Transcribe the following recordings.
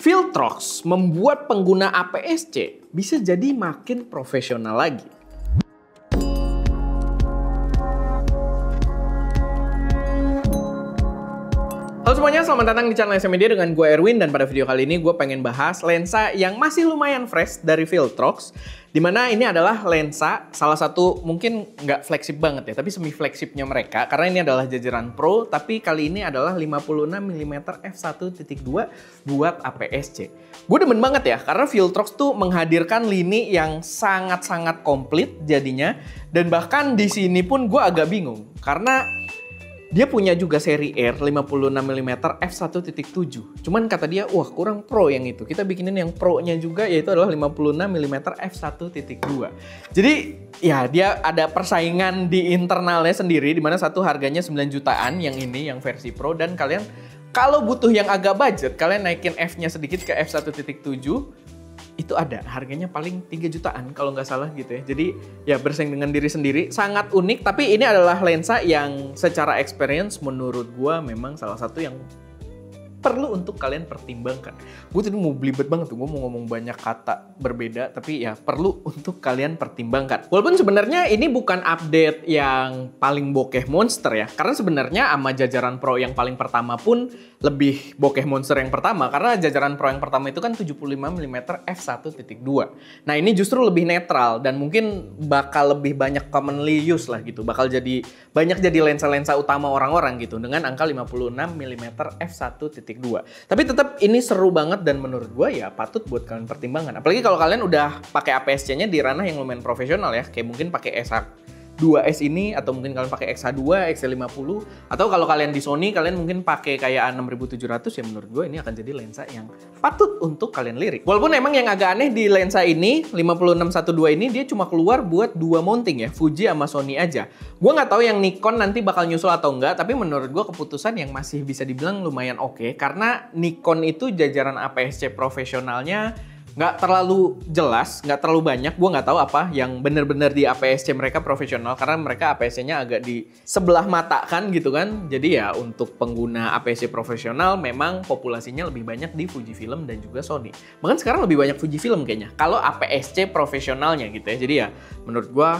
Viltrox membuat pengguna APS-C bisa jadi makin profesional lagi. Halo semuanya, selamat datang di channel SM Media dengan gue Erwin, dan pada video kali ini gue pengen bahas lensa yang masih lumayan fresh dari Viltrox, dimana ini adalah lensa salah satu mungkin nggak flagship banget ya, tapi semi flagshipnya mereka, karena ini adalah jajaran Pro, tapi kali ini adalah 56mm f1.2 buat APS-C. Gue demen banget ya, karena Viltrox tuh menghadirkan lini yang sangat-sangat komplit jadinya, dan bahkan di sini pun gue agak bingung karena dia punya juga seri R 56mm f1.7. Cuman kata dia, wah kurang pro yang itu. Kita bikinin yang pro-nya juga, yaitu adalah 56mm f1.2. Jadi ya dia ada persaingan di internalnya sendiri, dimana satu harganya 9 jutaan yang ini, yang versi pro. Dan kalian kalau butuh yang agak budget, kalian naikin F-nya sedikit ke f1.7. Itu ada, harganya paling 3 jutaan kalau nggak salah gitu ya. Jadi ya bersaing dengan diri sendiri, sangat unik. Tapi ini adalah lensa yang secara experience menurut gua memang salah satu yang perlu untuk kalian pertimbangkan. Gue tadi mau belibet banget tuh, gue mau ngomong banyak kata berbeda, tapi ya perlu untuk kalian pertimbangkan. Walaupun sebenarnya ini bukan update yang paling bokeh monster ya, karena sebenarnya sama jajaran Pro yang paling pertama pun lebih bokeh monster yang pertama, karena jajaran Pro yang pertama itu kan 75mm f1.2. Nah ini justru lebih netral dan mungkin bakal lebih banyak commonly use lah gitu, bakal jadi banyak jadi lensa-lensa utama orang-orang gitu dengan angka 56mm f1.2. Tapi tetap ini seru banget dan menurut gue ya patut buat kalian pertimbangan. Apalagi kalau kalian udah pakai APS-C-nya di ranah yang lumayan profesional ya, kayak mungkin pakai SH2S ini, atau mungkin kalian pakai XH2, XH50, atau kalau kalian di Sony kalian mungkin pakai kayak A6700, ya menurut gue ini akan jadi lensa yang patut untuk kalian lirik. Walaupun emang yang agak aneh di lensa ini 5612 ini dia cuma keluar buat 2 mounting ya, Fuji sama Sony aja. Gue nggak tahu yang Nikon nanti bakal nyusul atau enggak, tapi menurut gue keputusan yang masih bisa dibilang lumayan oke, karena Nikon itu jajaran APS-C profesionalnya nggak terlalu jelas, nggak terlalu banyak. Gue nggak tahu apa yang bener-bener di APS-C mereka profesional, karena mereka APS-C-nya agak di sebelah mata kan gitu kan. Jadi ya untuk pengguna APS-C profesional memang populasinya lebih banyak di Fujifilm dan juga Sony. Bahkan sekarang lebih banyak Fujifilm kayaknya kalau APS-C profesionalnya gitu ya. Jadi ya menurut gue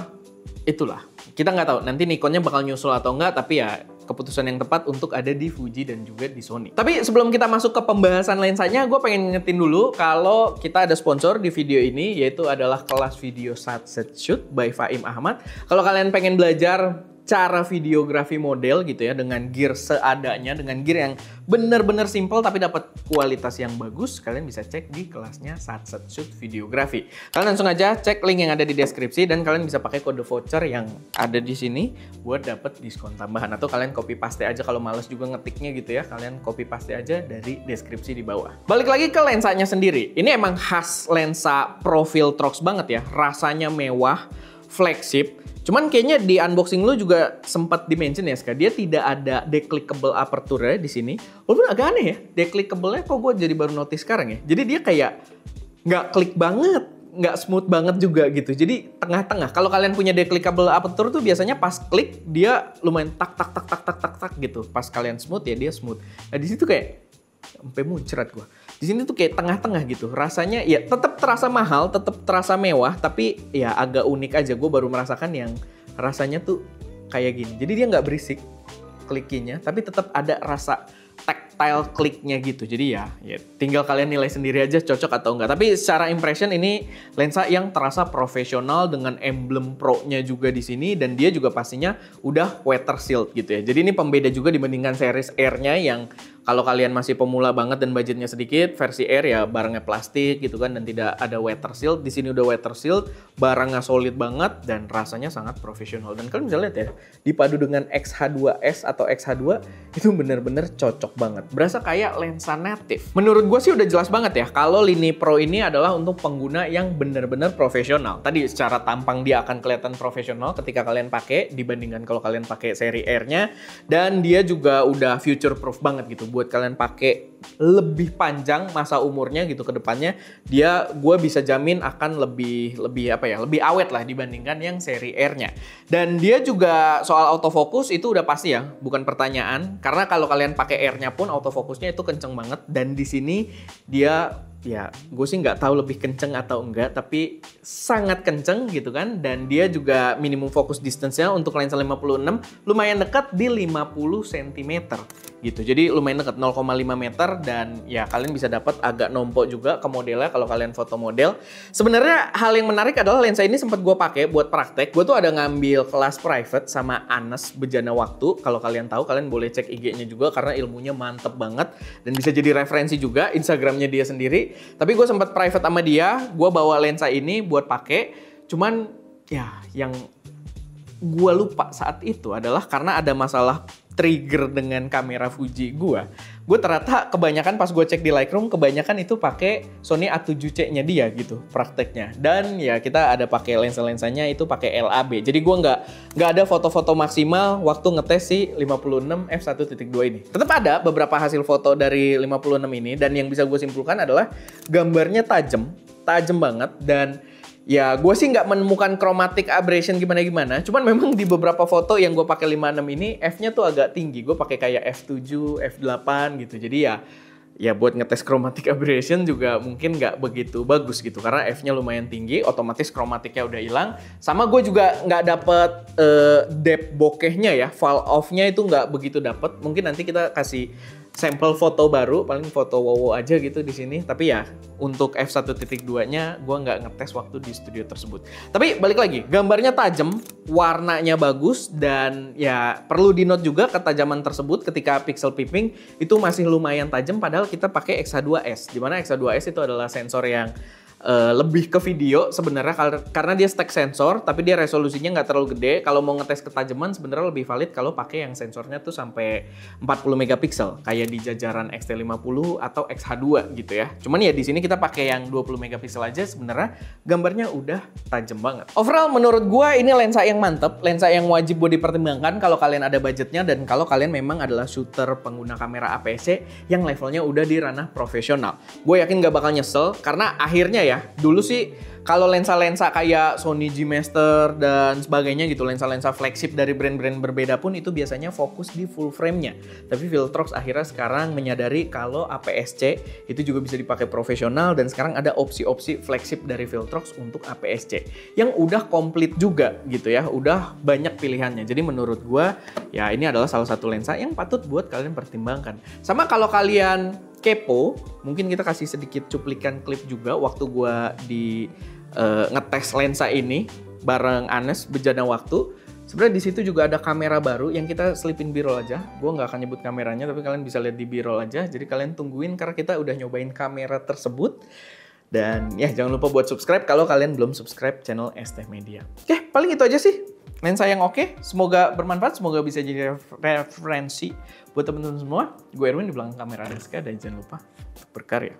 itulah. Kita nggak tahu nanti Nikonnya bakal nyusul atau enggak, tapi ya keputusan yang tepat untuk ada di Fuji dan juga di Sony. Tapi sebelum kita masuk ke pembahasan lensanya, gue pengen ngingetin dulu kalau kita ada sponsor di video ini, yaitu adalah kelas video Sunset Shoot by Faim Ahmad. Kalau kalian pengen belajar cara videografi model gitu ya, dengan gear seadanya, dengan gear yang bener-bener simple tapi dapat kualitas yang bagus, kalian bisa cek di kelasnya Sunset Shoot Videografi. Kalian langsung aja cek link yang ada di deskripsi, dan kalian bisa pakai kode voucher yang ada di sini buat dapat diskon tambahan, atau kalian copy paste aja kalau males juga ngetiknya gitu ya, kalian copy paste aja dari deskripsi di bawah. Balik lagi ke lensanya sendiri, ini emang khas lensa Pro Viltrox banget ya, rasanya mewah, flagship. Cuman kayaknya di unboxing lu juga sempat di-mention ya, Ska, dia tidak ada declickable aperture di sini. Walaupun agak aneh ya, declickable-nya kok gue jadi baru notice sekarang ya. Jadi dia kayak nggak klik banget, nggak smooth banget juga gitu. Jadi tengah-tengah. Kalau kalian punya declickable aperture tuh biasanya pas klik dia lumayan tak gitu. Pas kalian smooth ya dia smooth. Nah di situ kayak sampai muncrat gue. Di sini tuh kayak tengah-tengah gitu. Rasanya ya tetap terasa mahal, tetap terasa mewah, tapi ya agak unik aja. Gue baru merasakan yang rasanya tuh kayak gini. Jadi dia nggak berisik klikinya, tapi tetap ada rasa tactile kliknya gitu. Jadi ya tinggal kalian nilai sendiri aja cocok atau enggak. Tapi secara impression ini lensa yang terasa profesional dengan emblem Pro-nya juga di sini, dan dia juga pastinya udah weather sealed gitu ya. Jadi ini pembeda juga dibandingkan series R-nya yang kalau kalian masih pemula banget dan budgetnya sedikit, versi R ya barangnya plastik gitu kan dan tidak ada weather sealed. Di sini udah weather sealed, barangnya solid banget dan rasanya sangat profesional. Dan kalian bisa lihat ya, dipadu dengan XH2S atau XH2 itu bener-bener cocok banget. Berasa kayak lensa native. Menurut gue sih udah jelas banget ya kalau lini Pro ini adalah untuk pengguna yang bener-bener profesional. Tadi secara tampang dia akan kelihatan profesional ketika kalian pakai dibandingkan kalau kalian pakai seri R-nya, dan dia juga udah future proof banget gitu. Buat kalian pakai lebih panjang masa umurnya gitu ke depannya, gue bisa jamin akan lebih awet lah dibandingkan yang seri R-nya. Dan dia juga soal autofocus itu udah pasti ya, bukan pertanyaan, karena kalau kalian pakai R-nya pun autofocusnya itu kenceng banget. Dan di sini dia ya gue sih nggak tahu lebih kenceng atau enggak, tapi sangat kenceng gitu kan. Dan dia juga minimum focus distance-nya untuk lensa 56 lumayan dekat di 50 cm gitu. Jadi lumayan dekat 0,5 meter dan ya kalian bisa dapat agak nompo juga ke modelnya kalau kalian foto model. Sebenarnya hal yang menarik adalah lensa ini sempat gue pakai buat praktek. Gue tuh ada ngambil kelas private sama Anes Bejana Waktu. Kalau kalian tahu, kalian boleh cek IG-nya juga karena ilmunya mantep banget dan bisa jadi referensi juga Instagramnya dia sendiri. Tapi gue sempat private sama dia, gue bawa lensa ini buat pakai. Cuman ya yang gue lupa saat itu adalah karena ada masalah trigger dengan kamera Fuji gue ternyata kebanyakan pas gue cek di Lightroom kebanyakan itu pakai Sony A7C-nya dia gitu prakteknya. Dan ya kita ada pakai lensa-lensanya itu pakai LAB. Jadi gue nggak ada foto-foto maksimal waktu ngetes si 56 f1.2 ini. Tetap ada beberapa hasil foto dari 56 ini dan yang bisa gue simpulkan adalah gambarnya tajam banget dan ya, gue sih nggak menemukan chromatic aberration gimana-gimana. Cuman memang di beberapa foto yang gue pakai 56 ini, F-nya tuh agak tinggi. Gue pakai kayak F7, F8 gitu. Jadi ya buat ngetes chromatic aberration juga mungkin nggak begitu bagus gitu. Karena F-nya lumayan tinggi, otomatis chromaticnya udah hilang. Sama gue juga nggak dapet depth bokehnya ya. Fall off-nya itu nggak begitu dapet. Mungkin nanti kita kasih sampel foto baru, paling foto wow aja gitu di sini. Tapi ya untuk f1.2-nya gue nggak ngetes waktu di studio tersebut. Tapi balik lagi, gambarnya tajam, warnanya bagus, dan ya perlu di-note juga ketajaman tersebut ketika pixel peeping itu masih lumayan tajam padahal kita pakai X-H2S. Dimana X-H2S itu adalah sensor yang lebih ke video sebenarnya karena dia stack sensor tapi dia resolusinya nggak terlalu gede. Kalau mau ngetes ketajaman sebenarnya lebih valid kalau pakai yang sensornya tuh sampai 40 megapiksel kayak di jajaran X-T50 atau X-H2 gitu ya. Cuman ya di sini kita pakai yang 20 megapiksel aja sebenarnya gambarnya udah tajam banget. Overall menurut gua ini lensa yang mantep, lensa yang wajib buat dipertimbangkan kalau kalian ada budgetnya dan kalau kalian memang adalah shooter pengguna kamera APS-C yang levelnya udah di ranah profesional. Gue yakin nggak bakal nyesel karena akhirnya ya dulu sih kalau lensa-lensa kayak Sony G-Master dan sebagainya gitu, lensa-lensa flagship dari brand-brand berbeda pun itu biasanya fokus di full frame-nya. Tapi Viltrox akhirnya sekarang menyadari kalau APS-C itu juga bisa dipakai profesional dan sekarang ada opsi-opsi flagship dari Viltrox untuk APS-C yang udah komplit juga gitu ya, udah banyak pilihannya. Jadi menurut gua ya ini adalah salah satu lensa yang patut buat kalian pertimbangkan. Sama kalau kalian kepo, mungkin kita kasih sedikit cuplikan klip juga waktu gua di ngetes lensa ini bareng Anes Bejana Waktu. Sebenarnya di situ juga ada kamera baru yang kita selipin B-roll aja. Gue nggak akan nyebut kameranya, tapi kalian bisa lihat di B-roll aja. Jadi kalian tungguin karena kita udah nyobain kamera tersebut. Dan ya jangan lupa buat subscribe kalau kalian belum subscribe channel ST Media. Oke, paling itu aja sih. Lensa yang oke, semoga bermanfaat, semoga bisa jadi referensi buat teman-teman semua. Gue Erwin di belakang kamera Rizka dan jangan lupa berkarya.